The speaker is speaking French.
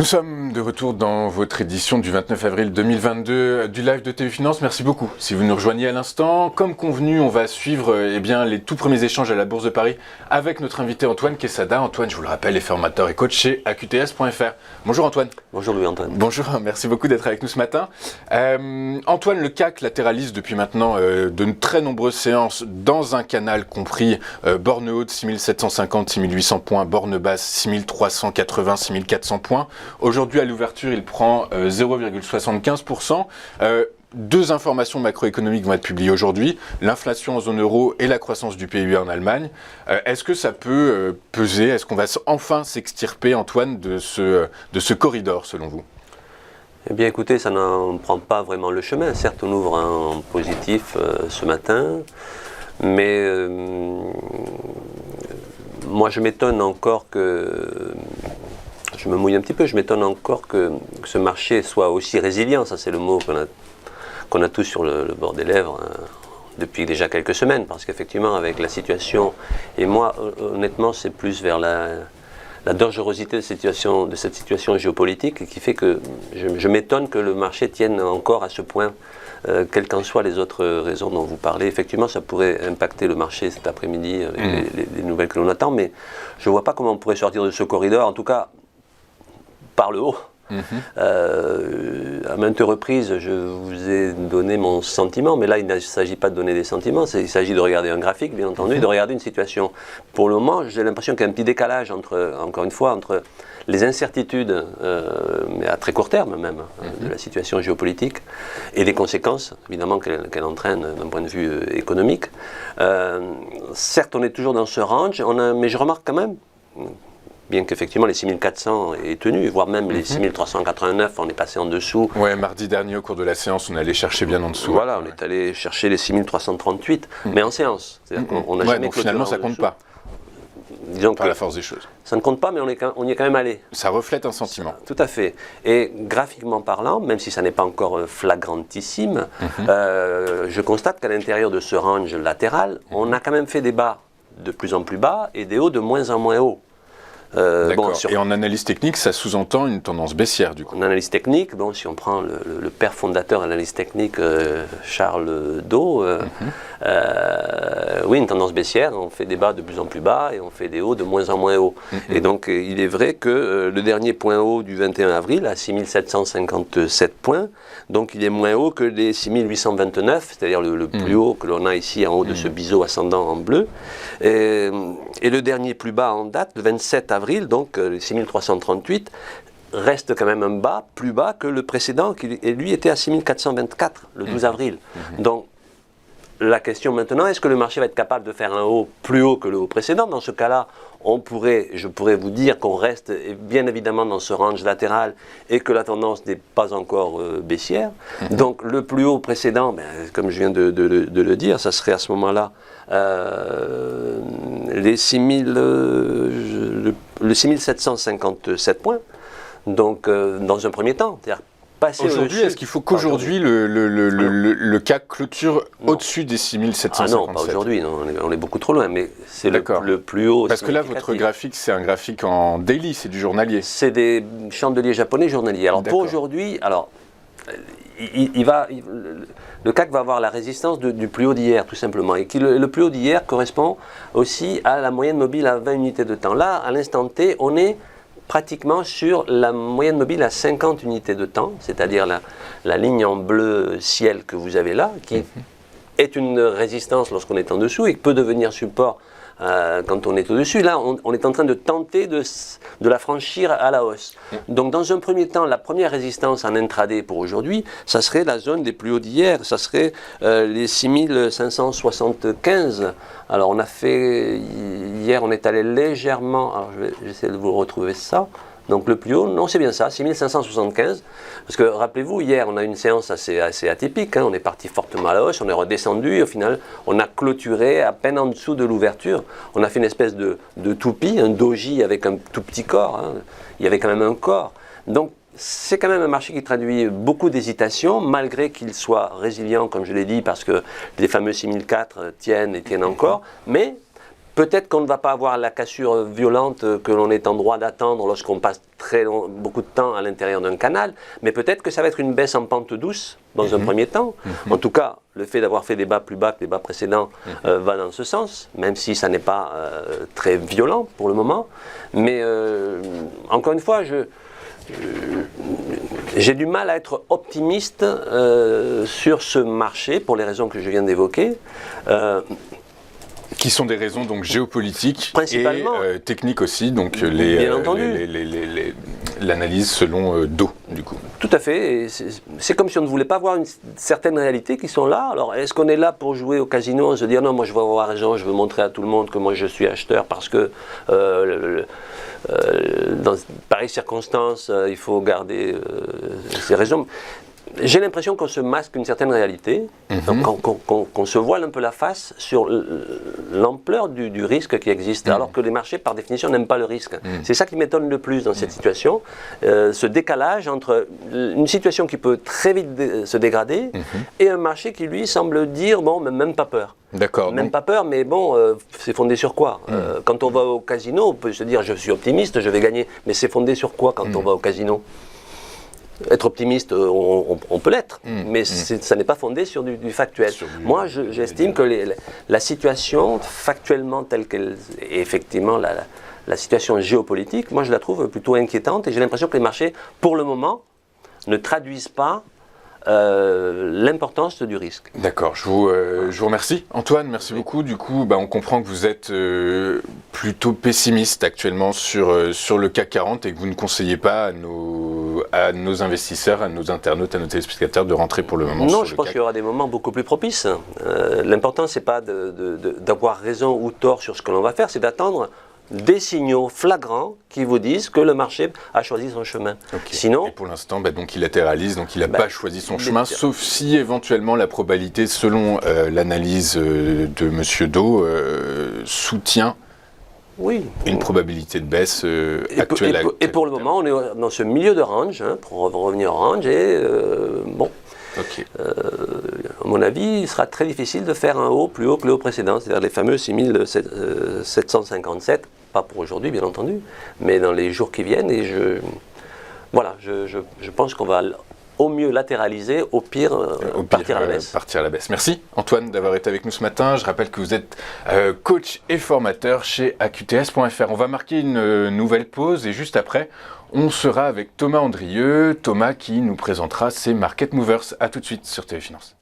Nous sommes de retour dans votre édition du 29 avril 2022 du live de TV Finance. Merci beaucoup si vous nous rejoignez à l'instant. Comme convenu, on va suivre les tout premiers échanges à la Bourse de Paris avec notre invité Antoine Quesada. Antoine, je vous le rappelle, est formateur et coach chez AQTS.fr. Bonjour Antoine. Bonjour Louis-Antoine. Bonjour, merci beaucoup d'être avec nous ce matin. Antoine, le CAC latéralise depuis maintenant de très nombreuses séances dans un canal compris borne haute 6750, 6800 points, borne basse 6380, 6400 points. Aujourd'hui, à l'ouverture, il prend 0,75%. Deux informations macroéconomiques vont être publiées aujourd'hui, l'inflation en zone euro et la croissance du PIB en Allemagne. Est-ce que ça peut peser? Est-ce qu'on va enfin s'extirper, Antoine, de ce corridor, selon vous? Eh bien écoutez, ça n'en prend pas vraiment le chemin. Certes, on ouvre en positif ce matin, mais moi je m'étonne encore que... Je me mouille un petit peu, je m'étonne encore que ce marché soit aussi résilient, ça c'est le mot qu'on a tous sur le bord des lèvres depuis déjà quelques semaines, parce qu'effectivement avec la situation, et moi honnêtement c'est plus vers la dangerosité de cette situation géopolitique qui fait que je m'étonne que le marché tienne encore à ce point, quelles qu'en soient les autres raisons dont vous parlez. Effectivement ça pourrait impacter le marché cet après-midi avec les nouvelles que l'on attend, mais je ne vois pas comment on pourrait sortir de ce corridor, en tout cas par le haut. À maintes reprises, je vous ai donné mon sentiment, mais là, il ne s'agit pas de donner des sentiments, il s'agit de regarder un graphique, bien entendu, et de regarder une situation. Pour le moment, j'ai l'impression qu'il y a un petit décalage, encore une fois, entre les incertitudes, mais à très court terme même, de la situation géopolitique, et les conséquences, évidemment, qu'elle entraîne d'un point de vue économique. Certes, on est toujours dans ce range, mais je remarque quand même, bien qu'effectivement les 6400 est tenu, voire même les 6389, on est passé en dessous. Ouais, mardi dernier, au cours de la séance, on allait chercher bien en dessous. Voilà, on est allé chercher les 6338, mais en séance. C'est-à-dire qu'on n'a jamais donc finalement, ça ne compte pas. Disons par la force des choses. Ça ne compte pas, mais on y est quand même allé. Ça reflète un sentiment. Tout à fait. Et graphiquement parlant, même si ça n'est pas encore flagrantissime, je constate qu'à l'intérieur de ce range latéral, on a quand même fait des bas de plus en plus bas et des hauts de moins en moins hauts. D'accord. Et en analyse technique, ça sous-entend une tendance baissière du coup. En analyse technique, bon, si on prend le père fondateur de l'analyse technique, Charles Dow, oui, une tendance baissière, on fait des bas de plus en plus bas et on fait des hauts de moins en moins hauts. Et donc il est vrai que le dernier point haut du 21 avril, à 6757 points, donc il est moins haut que les 6829, c'est-à-dire le plus haut que l'on a ici en haut de ce biseau ascendant en bleu. Et le dernier plus bas en date, le 27 avril, donc les 6338, reste quand même un bas, plus bas que le précédent, qui lui était à 6424, le 12 avril. Donc la question maintenant, est-ce que le marché va être capable de faire un haut plus haut que le haut précédent? Dans ce cas-là, je pourrais vous dire qu'on reste bien évidemment dans ce range latéral et que la tendance n'est pas encore baissière. Donc le plus haut précédent, comme je viens de le dire, ça serait à ce moment-là les 6757 points. Donc dans un premier temps, c'est-à-dire aujourd'hui, est-ce qu'il faut qu'aujourd'hui le CAC clôture au-dessus des 6757? Ah non, pas aujourd'hui, on est beaucoup trop loin, mais c'est le plus haut. Parce que là, votre graphique, c'est un graphique en daily, c'est du journalier. C'est des chandeliers japonais journaliers. Alors pour aujourd'hui, le CAC va avoir la résistance du plus haut d'hier, tout simplement. Et le plus haut d'hier correspond aussi à la moyenne mobile à 20 unités de temps. Là, à l'instant T, on est pratiquement sur la moyenne mobile à 50 unités de temps, c'est-à-dire la ligne en bleu ciel que vous avez là, qui est une résistance lorsqu'on est en dessous et qui peut devenir support quand on est au-dessus. Là, on est en train de tenter de la franchir à la hausse. Donc, dans un premier temps, la première résistance en intraday pour aujourd'hui, ça serait la zone des plus hauts d'hier, ça serait les 6575. Alors, on a fait, hier, on est allé légèrement, alors j'essaie de vous retrouver ça. Donc le plus haut, non c'est bien ça, 6575, parce que rappelez-vous, hier on a eu une séance assez atypique, on est parti fortement à la hausse, on est redescendu et au final on a clôturé à peine en dessous de l'ouverture, on a fait une espèce de toupie, un doji avec un tout petit corps, il y avait quand même un corps, donc c'est quand même un marché qui traduit beaucoup d'hésitation, malgré qu'il soit résilient comme je l'ai dit, parce que les fameux 6004 tiennent et tiennent encore, mais Peut-être qu'on ne va pas avoir la cassure violente que l'on est en droit d'attendre lorsqu'on passe beaucoup de temps à l'intérieur d'un canal, mais peut-être que ça va être une baisse en pente douce dans un premier temps. En tout cas, le fait d'avoir fait des bas plus bas que les bas précédents va dans ce sens, même si ça n'est pas très violent pour le moment. Mais encore une fois, j'ai du mal à être optimiste sur ce marché pour les raisons que je viens d'évoquer. Qui sont des raisons donc géopolitiques principalement, et techniques aussi, donc l'analyse selon Do, du coup. Tout à fait, c'est comme si on ne voulait pas voir certaines réalités qui sont là. Alors est-ce qu'on est là pour jouer au casino, on se dire non, moi je veux avoir raison, je veux montrer à tout le monde que moi je suis acheteur parce que dans pareilles circonstances, il faut garder ses raisons. J'ai l'impression qu'on se masque une certaine réalité, qu'on se voile un peu la face sur l'ampleur du risque qui existe, alors que les marchés, par définition, n'aiment pas le risque. C'est ça qui m'étonne le plus dans cette situation, ce décalage entre une situation qui peut très vite se dégrader et un marché qui, lui, semble dire, bon, même pas peur. D'accord. Même pas peur, mais bon, c'est fondé sur quoi Quand on va au casino, on peut se dire, je suis optimiste, je vais gagner, mais c'est fondé sur quoi quand on va au casino ? Être optimiste, on peut l'être, mais ça n'est pas fondé sur du factuel. Moi, j'estime que la situation factuellement telle qu'elle est, effectivement la situation géopolitique, moi je la trouve plutôt inquiétante et j'ai l'impression que les marchés, pour le moment, ne traduisent pas l'importance du risque. D'accord, je vous remercie. Antoine, merci beaucoup. Du coup, on comprend que vous êtes plutôt pessimiste actuellement sur le CAC 40 et que vous ne conseillez pas à nos investisseurs, à nos internautes, à nos téléspectateurs de rentrer pour le moment. Non, je pense qu'il y aura des moments beaucoup plus propices. L'important, c'est pas d'avoir raison ou tort sur ce que l'on va faire, c'est d'attendre des signaux flagrants qui vous disent que le marché a choisi son chemin. Okay. Sinon, et pour l'instant, donc il latéralise, donc il n'a pas choisi son chemin, sauf si éventuellement la probabilité, selon l'analyse de M. Do, soutient une probabilité de baisse actuelle. Et pour le moment, on est dans ce milieu de range, pour revenir au range, et Okay. À mon avis, il sera très difficile de faire un haut plus haut que le haut précédent, c'est-à-dire les fameux 6757, pas pour aujourd'hui bien entendu, mais dans les jours qui viennent. Et je pense qu'on va au mieux latéraliser, au pire partir à la baisse. Partir à la baisse. Merci Antoine d'avoir été avec nous ce matin. Je rappelle que vous êtes coach et formateur chez AQTS.fr. On va marquer une nouvelle pause et juste après, on sera avec Thomas Andrieux, Thomas qui nous présentera ses Market Movers. A tout de suite sur TV Finance.